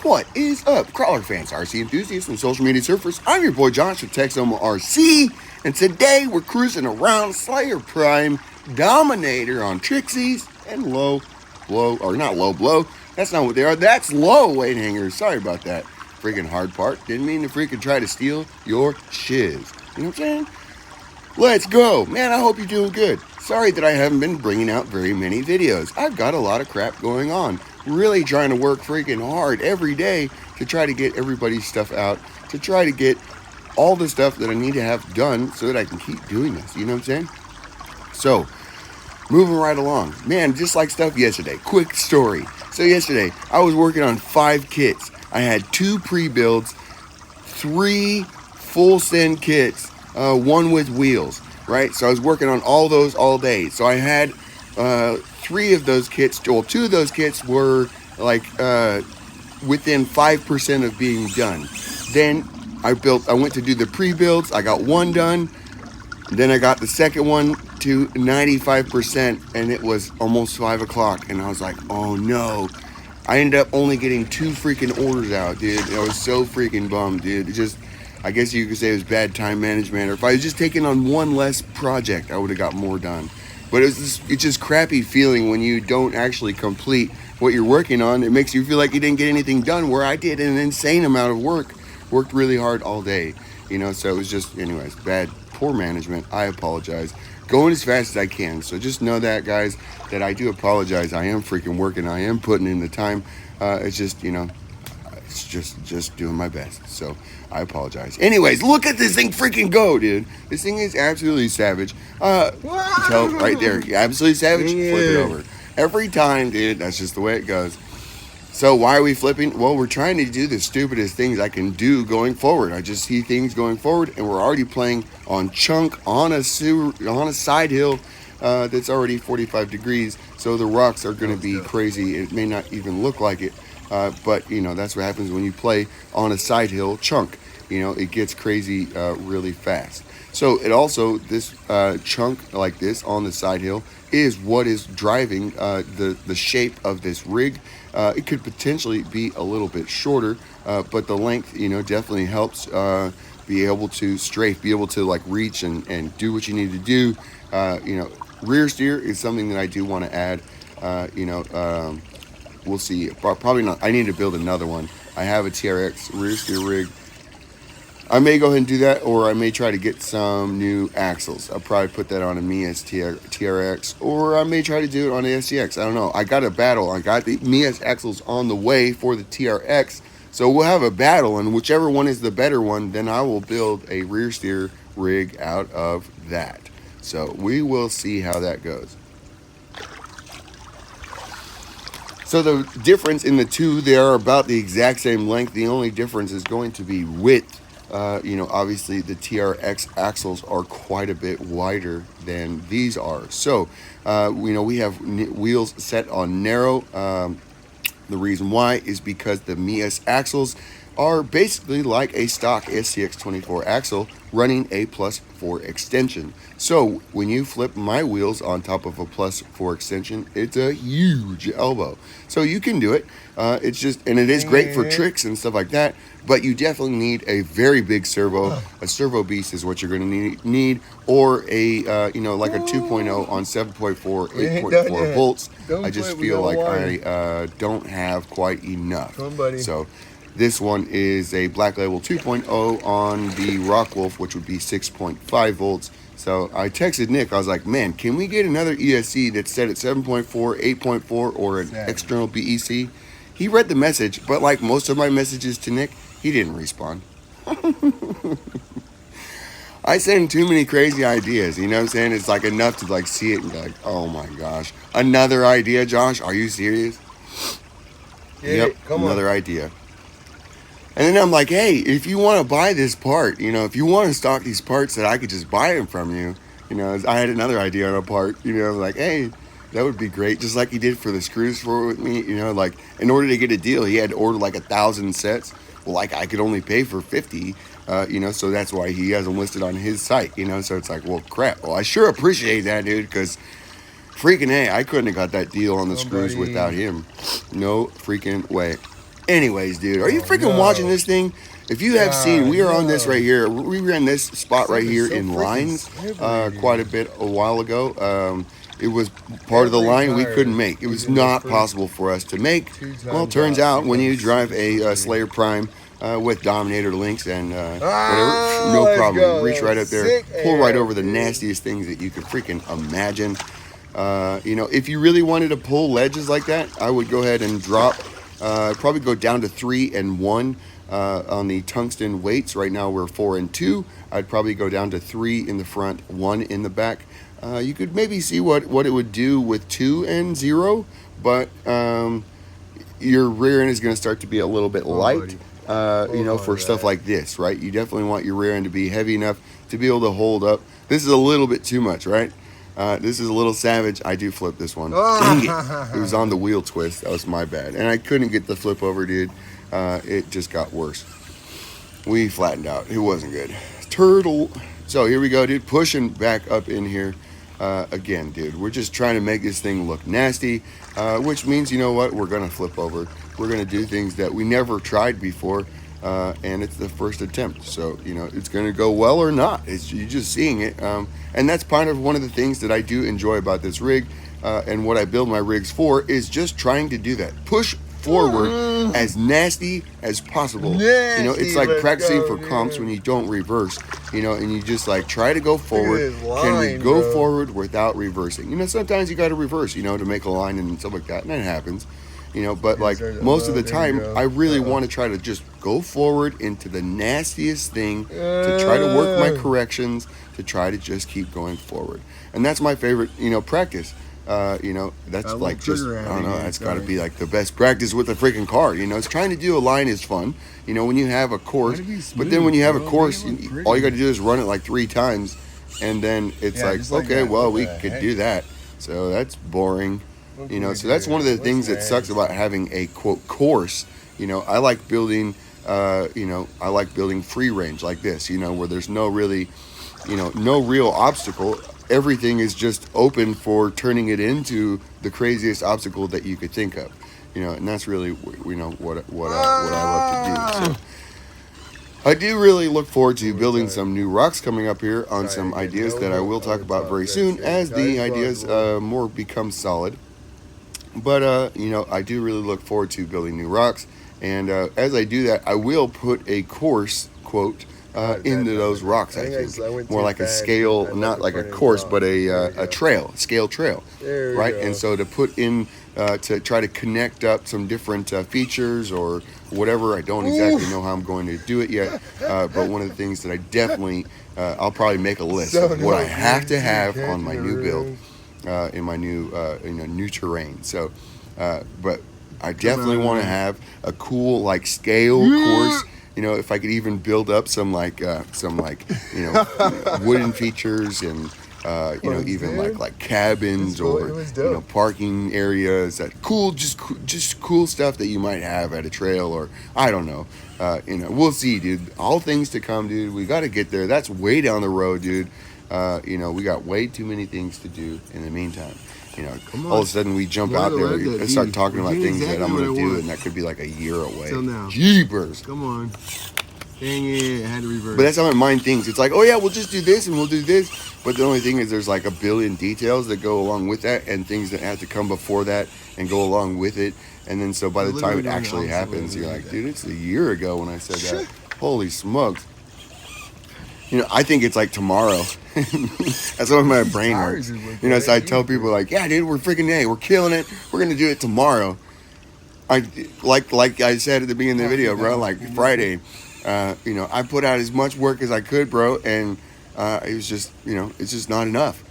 What is up, crawler fans, RC enthusiasts, and social media surfers? I'm your boy Josh with MOFO RC, and today we're cruising around Slayer Prime Dominator on Trixies and low blow, or not low blow, that's not what they are, that's low weight hangers. Sorry about that freaking hard part. Didn't mean to freaking try to steal your shiz. You know what I'm saying? Let's go. Man, I hope you're doing good. Sorry that I haven't been bringing out very many videos. I've got a lot of crap going on. Really trying to work freaking hard every day to try to get everybody's stuff out, to try to get all the stuff that I need to have done so that I can keep doing this. You know what I'm saying? So, moving right along. Man, just like stuff yesterday. Quick story. So yesterday, I was working on 5 kits. I had 2 pre-builds, 3 full send kits, 1 with wheels, right? So I was working on all those all day. So I had 3 of those kits, well, 2 of those kits were like within 5% of being done. Then I went to do the pre-builds. I got 1 done. Then I got the second one to 95%, and it was almost 5 o'clock. And I was like, oh no. I ended up only getting 2 freaking orders out, dude. I was so freaking bummed, dude. It just, I guess you could say it was bad time management. Or if I was just taking on 1 less project, I would have got more done. But it's just crappy feeling when you don't actually complete what you're working on. It makes you feel like you didn't get anything done, where I did an insane amount of work. Worked really hard all day, you know, so it was just, anyways, poor management. I apologize. Going as fast as I can. So just know that, guys, that I do apologize. I am freaking working. I am putting in the time. It's just, you know, it's just doing my best. So I apologize. Anyways, look at this thing freaking go, dude. This thing is absolutely savage. Tell right there, absolutely savage. Yeah. Flip it over every time, dude. That's just the way it goes. So why are we flipping? Well, we're trying to do the stupidest things I can do going forward. I just see things going forward, and we're already playing on chunk on a side hill that's already 45 degrees. So the rocks are going to be crazy. It may not even look like it, but you know that's what happens when you play on a side hill chunk. You know, it gets crazy really fast. So it also, this chunk like this on the side hill is what is driving the shape of this rig. It could potentially be a little bit shorter, but the length, you know, definitely helps be able to strafe, be able to like reach and do what you need to do. You know, rear steer is something that I do want to add. You know, we'll see. Probably not. I need to build another one. I have a TRX rear steer rig. I may go ahead and do that, or I may try to get some new axles. I'll probably put that on a Mias TRX, or I may try to do it on a SCX. I don't know. I got a battle. I got the Mias axles on the way for the TRX, so we'll have a battle, and whichever one is the better one, then I will build a rear steer rig out of that. So we will see how that goes. So the difference in the two, they are about the exact same length. The only difference is going to be width. You know, obviously the TRX axles are quite a bit wider than these are. So, you know, we have wheels set on narrow. The reason why is because the Mias axles are basically like a stock SCX24 axle running a +4 extension. So when you flip my wheels on top of a +4 extension, it's a huge elbow. So you can do it. It's just, and it is great for tricks and stuff like that, but you definitely need a very big servo. A servo beast is what you're going to need, or a, you know, like a 2.0 on 7.4, 8.4 volts. I just feel like I don't have quite enough. So this one is a Black Label 2.0 on the Rockwolf, which would be 6.5 volts. So I texted Nick. I was like, man, can we get another ESC that's set at 7.4, 8.4, or an external BEC? He read the message, but like most of my messages to Nick, he didn't respond. I send too many crazy ideas, you know what I'm saying? It's like enough to like see it and be like, oh my gosh. Another idea, Josh? Are you serious? Yep, another idea. And then I'm like, hey, if you want to buy this part, you know, if you want to stock these parts that I could just buy them from you, you know, I had another idea on a part, you know, like, hey, that would be great. Just like he did for the screws for with me, you know, like in order to get a deal, he had to order like 1,000 sets. Well, like I could only pay for 50, you know, so that's why he has them listed on his site, you know, so it's like, well, crap. Well, I sure appreciate that, dude, because freaking A, I couldn't have got that deal on the screws without him. No freaking way. Anyways, dude, are you freaking watching this thing? If you have seen, we are on this right here. We were in this spot right here in lines quite a bit a while ago. It was part of the line we couldn't make. It was not possible for us to make. Well, it turns out when you drive a Slayer Prime with Dominator links and whatever, no problem. Reach right up there, pull right over the nastiest things that you could freaking imagine. You know, if you really wanted to pull ledges like that, I would go ahead and drop, probably go down to 3 and 1 on the tungsten weights. Right now we're 4 and 2. I'd probably go down to 3 in the front, 1 in the back. You could maybe see what it would do with 2 and 0, but your rear end is going to start to be a little bit light, you know, for stuff like this, right? You definitely want your rear end to be heavy enough to be able to hold up. This is a little bit too much, right? This is a little savage. I do flip this one. Dang it. It was on the wheel twist. That was my bad. And I couldn't get the flip over, dude. It just got worse. We flattened out. It wasn't good. Turtle. So here we go, dude. Pushing back up in here. Again, dude, we're just trying to make this thing look nasty, which means, you know what? We're going to flip over. We're going to do things that we never tried before. And it's the first attempt, so you know it's going to go well or not. You're just seeing it, and that's kind of one of the things that I do enjoy about this rig, and what I build my rigs for is just trying to do that, push forward as nasty as possible. You know, it's like practicing for comps when you don't reverse, you know, and you just like try to go forward. Can we go forward without reversing? You know, sometimes you got to reverse, you know, to make a line and stuff like that, and that happens. You know, but like most of the time, I really want to try to just go forward into the nastiest thing to try to work my corrections, to try to just keep going forward. And that's my favorite, you know, practice. You know, that's like just, I don't know, that's got to be like the best practice with a freaking car. You know, it's trying to do a line is fun, you know, when you have a course. But then when you have a course, all you got to do is run it like 3 times. And then it's like, okay, well, we could do that. So that's boring. You know, so that's one of the things that sucks about having a quote course. You know, I like building, you know, I like building free range like this, you know, where there's no really, you know, no real obstacle. Everything is just open for turning it into the craziest obstacle that you could think of, you know, and that's really, you know, what I love to do. So I do really look forward to building some new rocks coming up here on some ideas that I will talk about very soon as the ideas more become solid. But, you know, I do really look forward to building new rocks. And as I do that, I will put a course, quote, into those rocks, I think. More like a scale, not like a course, but a trail, scale trail, right? And so to put in, to try to connect up some different features or whatever. I don't exactly know how I'm going to do it yet. But one of the things that I definitely, I'll probably make a list of what I have to have on my new build. In my new new terrain. So but I definitely want to have a cool like scale course, you know, if I could even build up some like you know wooden features and you know, even like cabins or you know parking areas, that cool just cool stuff that you might have at a trail, or I don't know. You know, we'll see, dude. All things to come, dude. We got to get there. That's way down the road, dude. You know, we got way too many things to do in the meantime. You know, all of a sudden we jump out there and start talking about things that I'm going to do, and that could be like a year away. Jeepers. Come on. Dang it, I had to reverse. But that's how my mind thinks. It's like, oh yeah, we'll just do this and we'll do this. But the only thing is there's like a billion details that go along with that and things that have to come before that and go along with it. And then so by the time it actually happens, you're like, dude, it's a year ago when I said that. Holy smokes. You know, I think it's like tomorrow. That's what my brain works. You know, so I tell people like, yeah, dude, we're killing it. We're going to do it tomorrow. Like I said at the beginning of the video, bro, like Friday, you know, I put out as much work as I could, bro. And it was just, you know, it's just not enough.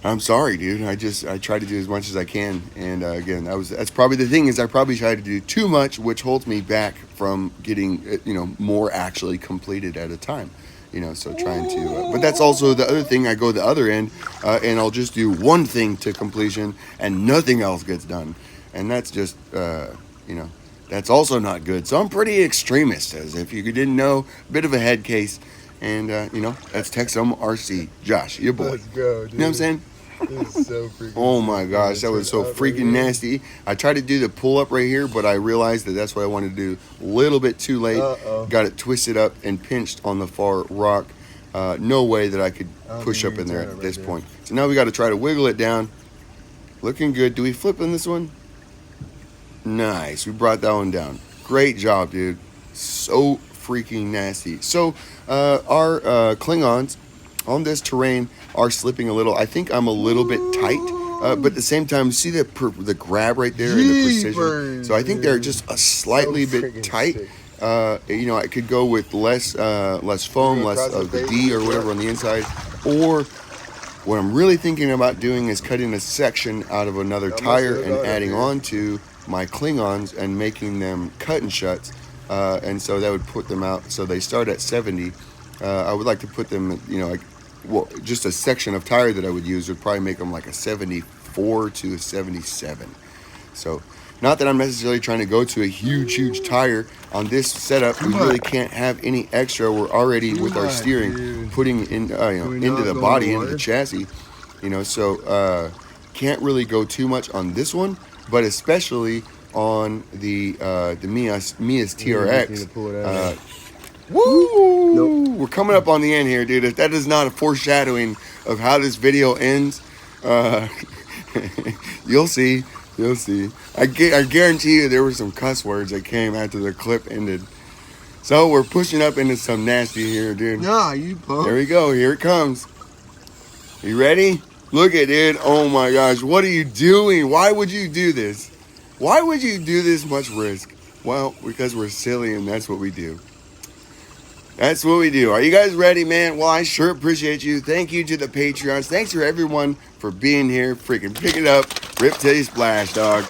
I'm sorry, dude. I try to do as much as I can. And again, that's probably the thing, is I probably try to do too much, which holds me back from getting, you know, more actually completed at a time. You know, so trying to, but that's also the other thing. I go the other end, and I'll just do one thing to completion, and nothing else gets done, and that's just, you know, that's also not good. So I'm pretty extremist, as if you didn't know, a bit of a head case, and you know, that's Texom RC, Josh, your boy. Let's go, dude. You know what I'm saying? This is so freaking Oh my sick, gosh, man. that was so Turn up freaking right here. nasty. I tried to do the pull up right here, but I realized that that's what I wanted to do a little bit too late. Uh-oh. Got it twisted up and pinched on the far rock. No way that I could I don't push think up you in can there turn it at right this there. point. So now we got to try to wiggle it down. Looking good. Do we flip in this one? Nice. We brought that one down. Great job, dude. So freaking nasty. So our Klingons on this terrain are slipping a little. I think I'm a little bit tight. But at the same time, see the grab right there and the precision. Jeepers, So I think they're dude. just a slightly So bit freaking tight. sick. You know, I could go with less foam, You're gonna less cross of the the face D or with whatever what? on the inside. Or what I'm really thinking about doing is cutting a section out of another How much tire those and are, adding dude? on to my Klingons and making them cut and shuts. And so that would put them out. So they start at 70. I would like to put them, you know, like, well, just a section of tire that I would use would probably make them like a 74 to a 77. So, not that I'm necessarily trying to go to a huge tire on this setup. We really can't have any extra. We're already with our steering dude. putting in, you know, we into not the go body, in the into the water? chassis. You know, so can't really go too much on this one, but especially on the Mia's need TRX. to pull it out. Woo! Nope. We're coming up on the end here, dude. If that is not a foreshadowing of how this video ends, you'll see. You'll see. I guarantee you there were some cuss words that came after the clip ended. So we're pushing up into some nasty here, dude. Nah, you punk. There we go. Here it comes. You ready? Look at it. Oh my gosh. What are you doing? Why would you do this? Why would you do this much risk? Well, because we're silly and that's what we do. That's what we do. Are you guys ready, man? Well, I sure appreciate you. Thank you to the Patreons. Thanks for everyone for being here. Freaking pick it up. Rip till you splash, dog.